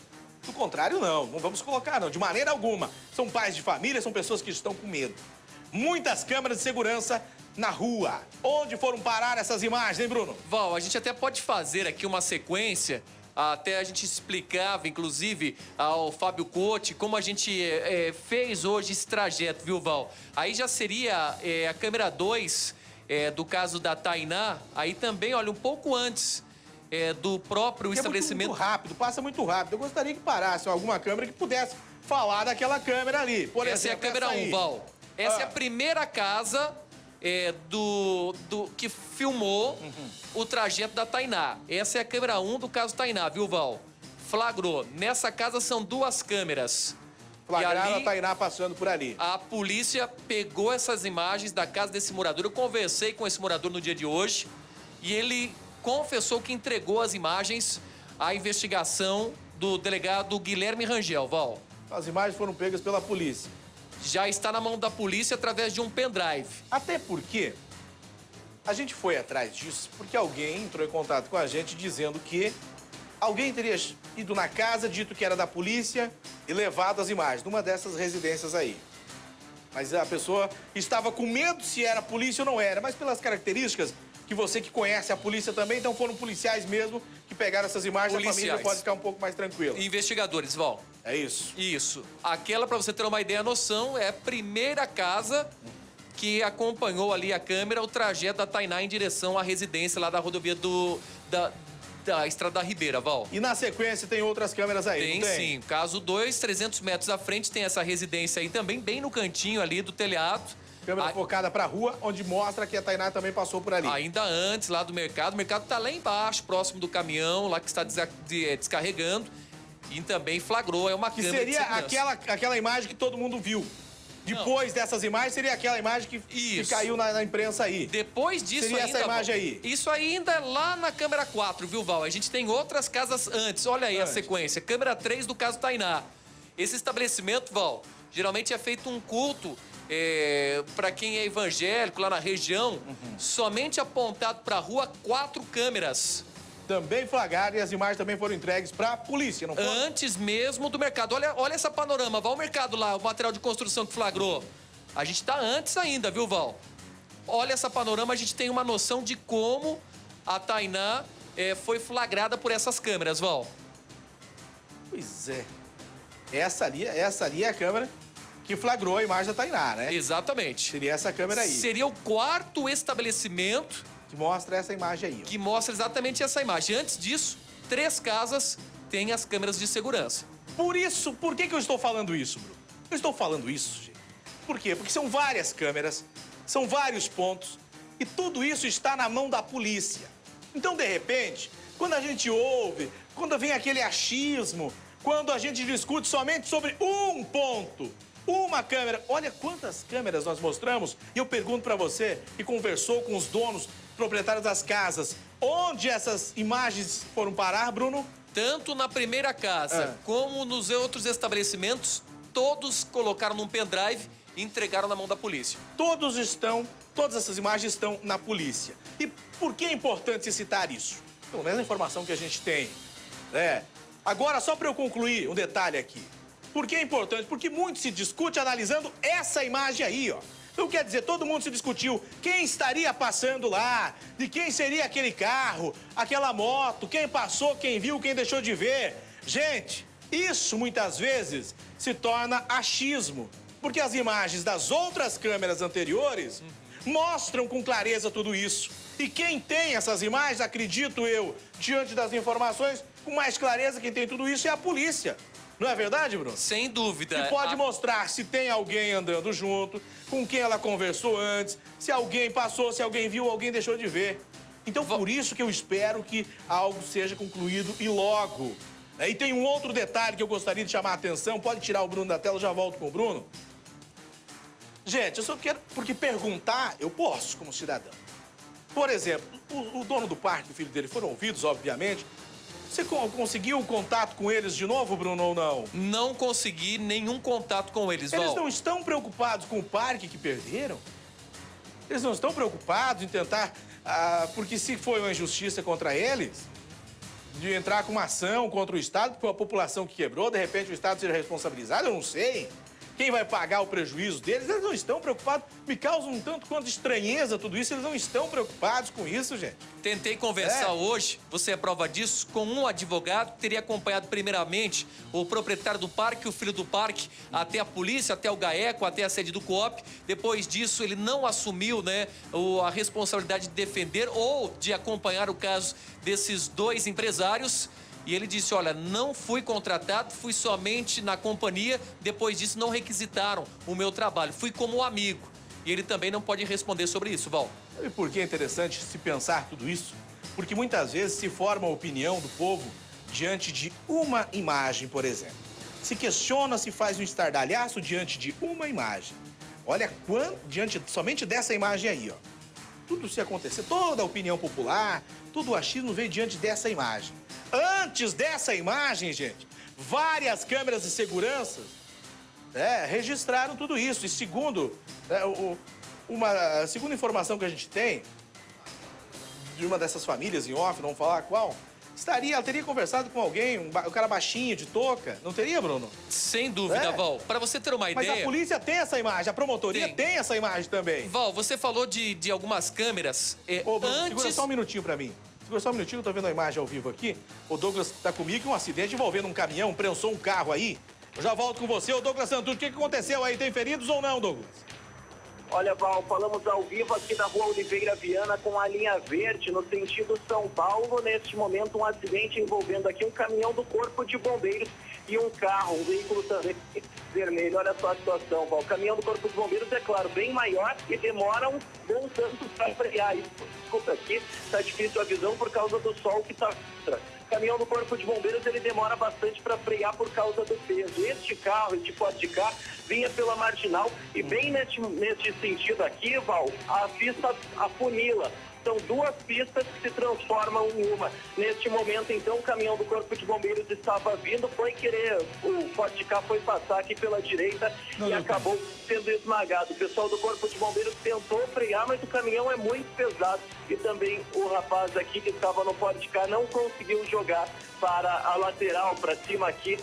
Do contrário, não vamos colocar, não, de maneira alguma. São pais de família, são pessoas que estão com medo. Muitas câmeras de segurança na rua. Onde foram parar essas imagens, hein, Bruno? Val, a gente até pode fazer aqui uma sequência. Até a gente explicava, inclusive, ao Fábio Cote, como a gente fez hoje esse trajeto, viu, Val? Aí já seria a câmera 2 do caso da Tainá, aí também, olha, um pouco antes do próprio estabelecimento. Muito rápido, passa muito rápido. Eu gostaria que parasse alguma câmera que pudesse falar daquela câmera ali. Por essa exemplo, é a câmera 1, Val. Essa é a primeira casa que filmou o trajeto da Tainá. Essa é a câmera 1 do caso Tainá, viu, Val? Flagrou. Nessa casa são 2 câmeras. Flagraram a Tainá passando por ali. A polícia pegou essas imagens da casa desse morador. Eu conversei com esse morador no dia de hoje e ele confessou que entregou as imagens à investigação do delegado Guilherme Rangel, Val. As imagens foram pegas pela polícia. Já está na mão da polícia através de um pendrive. Até porque a gente foi atrás disso porque alguém entrou em contato com a gente dizendo que alguém teria ido na casa, dito que era da polícia e levado as imagens numa dessas residências aí. Mas a pessoa estava com medo se era polícia ou não era, mas pelas características que você que conhece a polícia também, então foram policiais mesmo que pegaram essas imagens, a família pode ficar um pouco mais tranquila. Investigadores, Val. É isso? Isso. Aquela, pra você ter uma ideia, noção, é a primeira casa que acompanhou ali a câmera o trajeto da Tainá em direção à residência lá da rodovia da Estrada da Ribeira, Val. E na sequência tem outras câmeras aí, tem, não tem? Sim. Caso 2, 300 metros à frente tem essa residência aí também, bem no cantinho ali do telhado. Câmera focada pra rua, onde mostra que a Tainá também passou por ali. Ainda antes, lá do mercado. O mercado tá lá embaixo, próximo do caminhão, lá que está descarregando. E também flagrou, é uma câmera que seria de segurança. aquela imagem que todo mundo viu. Depois dessas imagens, seria aquela imagem que caiu na imprensa aí. Depois disso seria ainda, essa imagem Val, aí. Isso ainda é lá na câmera 4, viu, Val? A gente tem outras casas antes. Olha aí a sequência. Câmera 3 do caso Tainá. Esse estabelecimento, Val, geralmente é feito um culto para quem é evangélico lá na região, somente apontado para a rua 4 câmeras. Também flagraram e as imagens também foram entregues para a polícia, não foi? Antes mesmo do mercado. Olha essa panorama, Val, o mercado lá, o material de construção que flagrou. A gente tá antes ainda, viu, Val? Olha essa panorama, a gente tem uma noção de como a Tainá foi flagrada por essas câmeras, Val. Pois é. Essa ali é a câmera que flagrou a imagem da Tainá, né? Exatamente. Seria essa câmera aí. Seria o 4º estabelecimento que mostra essa imagem aí. Ó. Que mostra exatamente essa imagem. Antes disso, 3 casas têm as câmeras de segurança. Por que eu estou falando isso, Bruno? Eu estou falando isso, gente. Por quê? Porque são várias câmeras, são vários pontos e tudo isso está na mão da polícia. Então, de repente, quando a gente ouve, quando vem aquele achismo, quando a gente discute somente sobre um ponto, uma câmera. Olha quantas câmeras nós mostramos. E eu pergunto para você que conversou com os donos, proprietários das casas, onde essas imagens foram parar, Bruno? Tanto na primeira casa como nos outros estabelecimentos, todos colocaram num pendrive e entregaram na mão da polícia. Todas essas imagens estão na polícia. E por que é importante citar isso? Pelo menos a informação que a gente tem. Agora, só para eu concluir um detalhe aqui. Por que é importante? Porque muito se discute analisando essa imagem aí, ó. Então, quer dizer, todo mundo se discutiu quem estaria passando lá, de quem seria aquele carro, aquela moto, quem passou, quem viu, quem deixou de ver. Gente, isso muitas vezes se torna achismo, porque as imagens das outras câmeras anteriores mostram com clareza tudo isso. E quem tem essas imagens, acredito eu, diante das informações, com mais clareza quem tem tudo isso é a polícia. Não é verdade, Bruno? Sem dúvida. E pode mostrar se tem alguém andando junto, com quem ela conversou antes, se alguém passou, se alguém viu, alguém deixou de ver. Então, por isso que eu espero que algo seja concluído e logo. E tem um outro detalhe que eu gostaria de chamar a atenção. Pode tirar o Bruno da tela, eu já volto com o Bruno. Gente, eu só quero... Porque perguntar, eu posso, como cidadão. Por exemplo, o dono do parque, o filho dele, foram ouvidos, obviamente. Você conseguiu contato com eles de novo, Bruno, ou não? Não consegui nenhum contato com eles, Val. Eles não estão preocupados com o parque que perderam? Eles não estão preocupados em tentar... porque se foi uma injustiça contra eles, de entrar com uma ação contra o Estado, porque a população que quebrou, de repente o Estado seja responsabilizado, eu não sei. Quem vai pagar o prejuízo deles? Eles não estão preocupados. Me causa um tanto quanto de estranheza tudo isso. Eles não estão preocupados com isso, gente. Tentei conversar hoje, você é prova disso, com um advogado que teria acompanhado primeiramente o proprietário do parque, o filho do parque, até a polícia, até o GAECO, até a sede do Coop. Depois disso, ele não assumiu, a responsabilidade de defender ou de acompanhar o caso desses 2 empresários. E ele disse, olha, não fui contratado, fui somente na companhia, depois disso não requisitaram o meu trabalho, fui como amigo. E ele também não pode responder sobre isso, Val. Sabe por que é interessante se pensar tudo isso? Porque muitas vezes se forma a opinião do povo diante de uma imagem, por exemplo. Se questiona, se faz um estardalhaço diante de uma imagem. Olha diante somente dessa imagem aí, ó. Tudo se acontecer, toda a opinião popular, todo o achismo veio diante dessa imagem. Antes dessa imagem, gente, várias câmeras de segurança registraram tudo isso. E segundo uma segunda informação que a gente tem de uma dessas famílias em off, não vou falar qual, ela teria conversado com alguém, um cara baixinho, de touca. Não teria, Bruno? Sem dúvida, Val. Para você ter uma ideia... Mas a polícia tem essa imagem, a promotoria tem essa imagem também. Val, você falou de algumas câmeras. Ô, Bruno, segura só um minutinho pra mim. Segura só um minutinho, eu tô vendo a imagem ao vivo aqui. O Douglas tá comigo, um acidente envolvendo um caminhão, prensou um carro aí. Eu já volto com você. Ô, Douglas Santos, o que aconteceu aí? Tem feridos ou não, Douglas? Olha, Val, falamos ao vivo aqui da Rua Oliveira Viana com a linha verde no sentido São Paulo. Neste momento, um acidente envolvendo aqui um caminhão do Corpo de Bombeiros e um carro, um veículo também vermelho. Olha só a situação, Val. O caminhão do Corpo de Bombeiros, é claro, bem maior e demora um bom tanto para frear. Desculpa, aqui está difícil a visão por causa do sol que está... O caminhão do Corpo de Bombeiros, ele demora bastante para frear por causa do peso. Este carro, este Ford Ka, vinha pela marginal e bem neste sentido aqui, Val, a pista afunila. São duas pistas que se transformam em uma. Neste momento, então, o caminhão do Corpo de Bombeiros estava vindo, o Ford Ka foi passar aqui pela direita e acabou sendo esmagado. O pessoal do Corpo de Bombeiros tentou frear, mas o caminhão é muito pesado e também o rapaz aqui que estava no Ford Ka não conseguiu jogar para a lateral, para cima aqui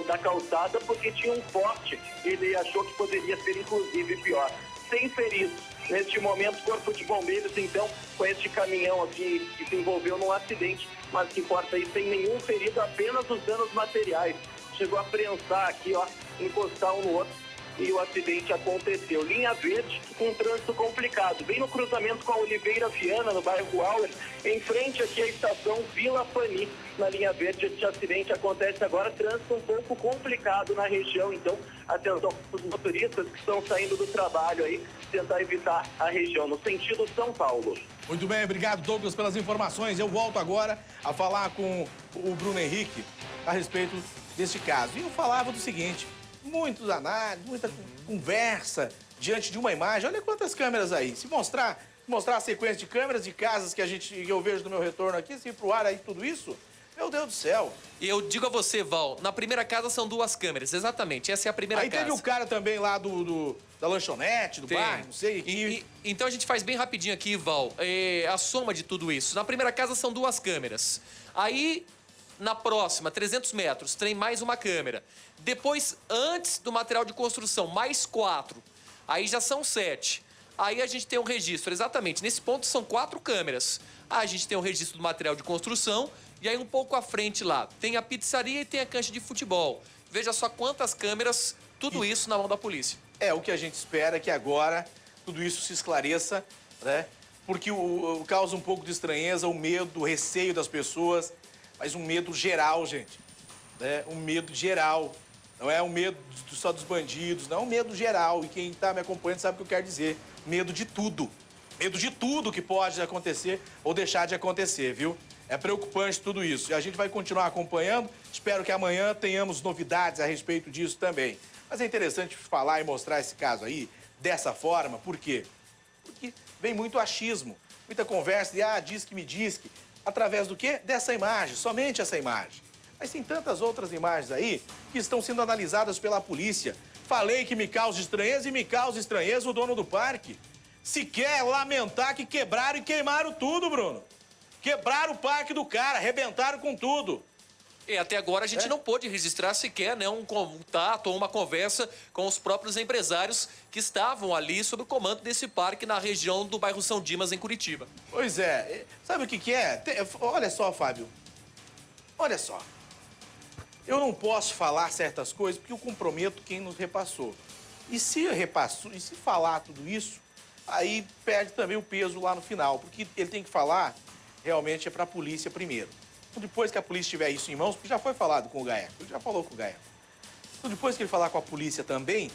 da calçada, porque tinha um poste. Ele achou que poderia ser, inclusive, pior. Sem feridos. Neste momento, o Corpo de Bombeiros, então, com este caminhão aqui que se envolveu num acidente, mas que importa aí, sem nenhum ferido, apenas os danos materiais. Chegou a prensar aqui, ó, encostar um no outro e o acidente aconteceu. Linha verde, com trânsito complicado. Bem no cruzamento com a Oliveira Viana, no bairro Auer, em frente aqui à estação Vila Pani. Na linha verde, este acidente acontece agora, trânsito um pouco complicado na região, então atenção os motoristas que estão saindo do trabalho aí, tentar evitar a região, no sentido São Paulo. Muito bem, obrigado, Douglas, pelas informações. Eu volto agora a falar com o Bruno Henrique a respeito deste caso. E eu falava do seguinte, muitas análises, muita conversa diante de uma imagem. Olha quantas câmeras aí. Se mostrar a sequência de câmeras de casas que eu vejo no meu retorno aqui, se ir pro ar aí tudo isso, meu Deus do céu. E eu digo a você, Val, na primeira casa são 2 câmeras, exatamente, essa é a primeira casa. Aí teve o cara também lá da lanchonete, do bar, não sei. Então a gente faz bem rapidinho aqui, Val, a soma de tudo isso. Na primeira casa são 2 câmeras. Aí, na próxima, 300 metros, tem mais uma câmera. Depois, antes do material de construção, mais 4. Aí já são 7. Aí a gente tem um registro, exatamente. Nesse ponto são 4 câmeras. Aí a gente tem o registro do material de construção. E aí um pouco à frente lá, tem a pizzaria e tem a cancha de futebol. Veja só quantas câmeras, tudo isso na mão da polícia. É, o que a gente espera é que agora tudo isso se esclareça, né? Porque causa um pouco de estranheza, o medo, o receio das pessoas, mas um medo geral, gente. Né? Um medo geral. Não é um medo só dos bandidos, não é um medo geral. E quem está me acompanhando sabe o que eu quero dizer. Medo de tudo. Medo de tudo que pode acontecer ou deixar de acontecer, viu? É preocupante tudo isso. E a gente vai continuar acompanhando. Espero que amanhã tenhamos novidades a respeito disso também. Mas é interessante falar e mostrar esse caso aí dessa forma. Por quê? Porque vem muito achismo, muita conversa de diz que me diz que. Através do quê? Dessa imagem, somente essa imagem. Mas tem tantas outras imagens aí que estão sendo analisadas pela polícia. Falei que me causa estranheza e me causa estranheza o dono do parque. Se quer lamentar que quebraram e queimaram tudo, Bruno. Quebraram o parque do cara, arrebentaram com tudo. E até agora a gente não pôde registrar sequer, né, um contato ou uma conversa com os próprios empresários que estavam ali sob o comando desse parque na região do bairro São Dimas, em Curitiba. Pois é. Sabe o que é? Olha só, Fábio. Olha só. Eu não posso falar certas coisas porque eu comprometo quem nos repassou. E se falar tudo isso, aí perde também o peso lá no final. Porque ele tem que falar, realmente, é para a polícia primeiro. Então, depois que a polícia tiver isso em mãos, porque já foi falado com o Gaeco, ele já falou com o Gaeco. Então, depois que ele falar com a polícia também,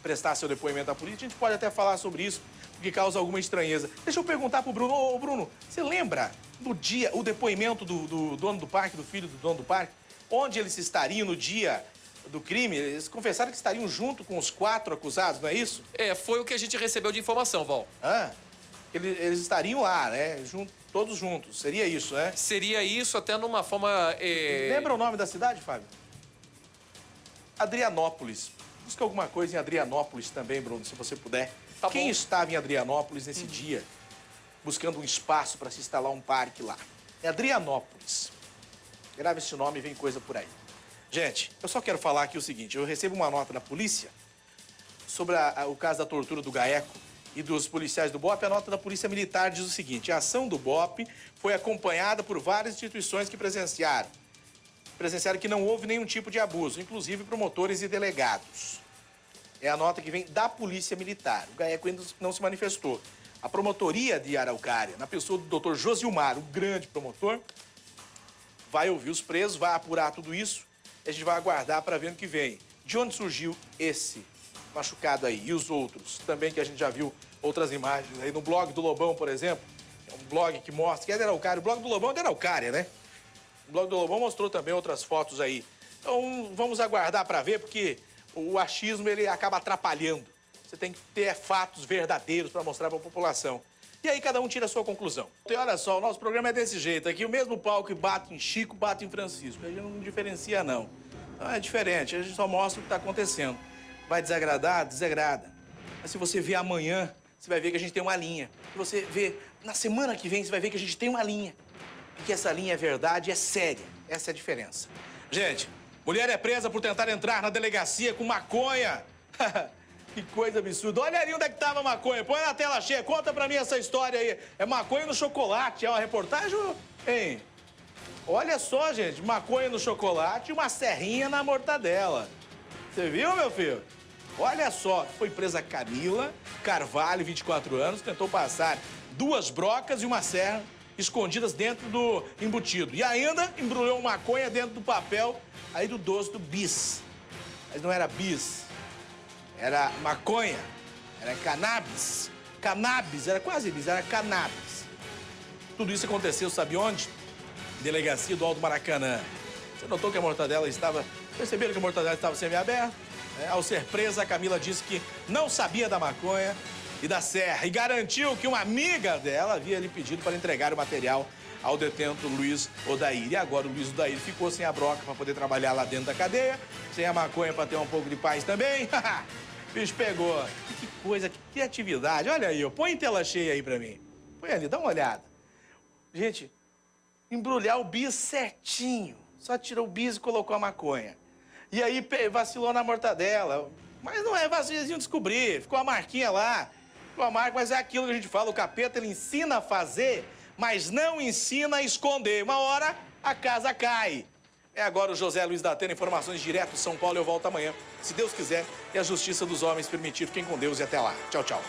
prestar seu depoimento à polícia, a gente pode até falar sobre isso, porque causa alguma estranheza. Deixa eu perguntar pro Bruno. Ô, Bruno, você lembra do dia, o depoimento do dono do parque, do filho do dono do parque? Onde eles estariam no dia do crime? Eles confessaram que estariam junto com os 4 acusados, não é isso? É, foi o que a gente recebeu de informação, Val. Eles estariam lá, né? Todos juntos. Seria isso, né? Seria isso, até numa forma... Lembra o nome da cidade, Fábio? Adrianópolis. Busca alguma coisa em Adrianópolis também, Bruno, se você puder. Tá Quem bom. estava em Adrianópolis nesse dia, buscando um espaço para se instalar um parque lá? É Adrianópolis. Grave esse nome e vem coisa por aí. Gente, eu só quero falar aqui o seguinte. Eu recebo uma nota da polícia sobre o caso da tortura do Gaeco e dos policiais do BOP. A nota da Polícia Militar diz o seguinte: a ação do BOP foi acompanhada por várias instituições que presenciaram que não houve nenhum tipo de abuso, inclusive promotores e delegados. É a nota que vem da Polícia Militar. O Gaeco ainda não se manifestou. A promotoria de Araucária, na pessoa do Dr. Josilmar, o grande promotor, vai ouvir os presos, vai apurar tudo isso e a gente vai aguardar para ver o que vem. De onde surgiu esse machucado aí? E os outros também, que a gente já viu outras imagens aí no blog do Lobão, por exemplo. É um blog que mostra que é de Araucária. O blog do Lobão é de Araucária, né? O blog do Lobão mostrou também outras fotos aí. Então, vamos aguardar para ver, porque o achismo, ele acaba atrapalhando. Você tem que ter fatos verdadeiros para mostrar para a população. E aí cada um tira a sua conclusão. E olha só, o nosso programa é desse jeito. Aqui o mesmo pau que bate em Chico, bate em Francisco. A gente não diferencia, não. Então é diferente, a gente só mostra o que está acontecendo. Vai desagradar? Desagrada. Mas se você ver amanhã, você vai ver que a gente tem uma linha. Se você ver na semana que vem, você vai ver que a gente tem uma linha. E que essa linha é verdade, é séria. Essa é a diferença. Gente, mulher é presa por tentar entrar na delegacia com maconha. Que coisa absurda. Olha ali onde é que tava a maconha. Põe na tela cheia. Conta pra mim essa história aí. É maconha no chocolate. É uma reportagem, hein? Olha só, gente. Maconha no chocolate e uma serrinha na mortadela. Você viu, meu filho? Olha só. Foi presa Camila Carvalho, 24 anos. Tentou passar 2 brocas e uma serra escondidas dentro do embutido. E ainda embrulhou maconha dentro do papel aí do doce do bis. Mas não era bis. Era maconha, era cannabis. Cannabis, era quase bis, era cannabis. Tudo isso aconteceu, sabe onde? Delegacia do Alto Maracanã. Você notou que a mortadela estava... Perceberam que a mortadela estava semi-aberta? Ao ser presa, a Camila disse que não sabia da maconha e da serra. E garantiu que uma amiga dela havia lhe pedido para entregar o material ao detento Luiz Odair. E agora o Luiz Odair ficou sem a broca para poder trabalhar lá dentro da cadeia, sem a maconha para ter um pouco de paz também. O bicho pegou. Que coisa, que criatividade. Olha aí, ó. Põe em tela cheia aí pra mim. Põe ali, dá uma olhada. Gente, embrulhar o bis certinho. Só tirou o bis e colocou a maconha. E aí vacilou na mortadela. Mas não é vacilzinho descobrir. Ficou a marquinha lá. Ficou a marca, mas é aquilo que a gente fala. O capeta, ele ensina a fazer, mas não ensina a esconder. Uma hora, a casa cai. É agora o José Luiz da Atena, informações direto de São Paulo. Eu volto amanhã, se Deus quiser, e a justiça dos homens permitir. Fiquem com Deus e até lá. Tchau, tchau.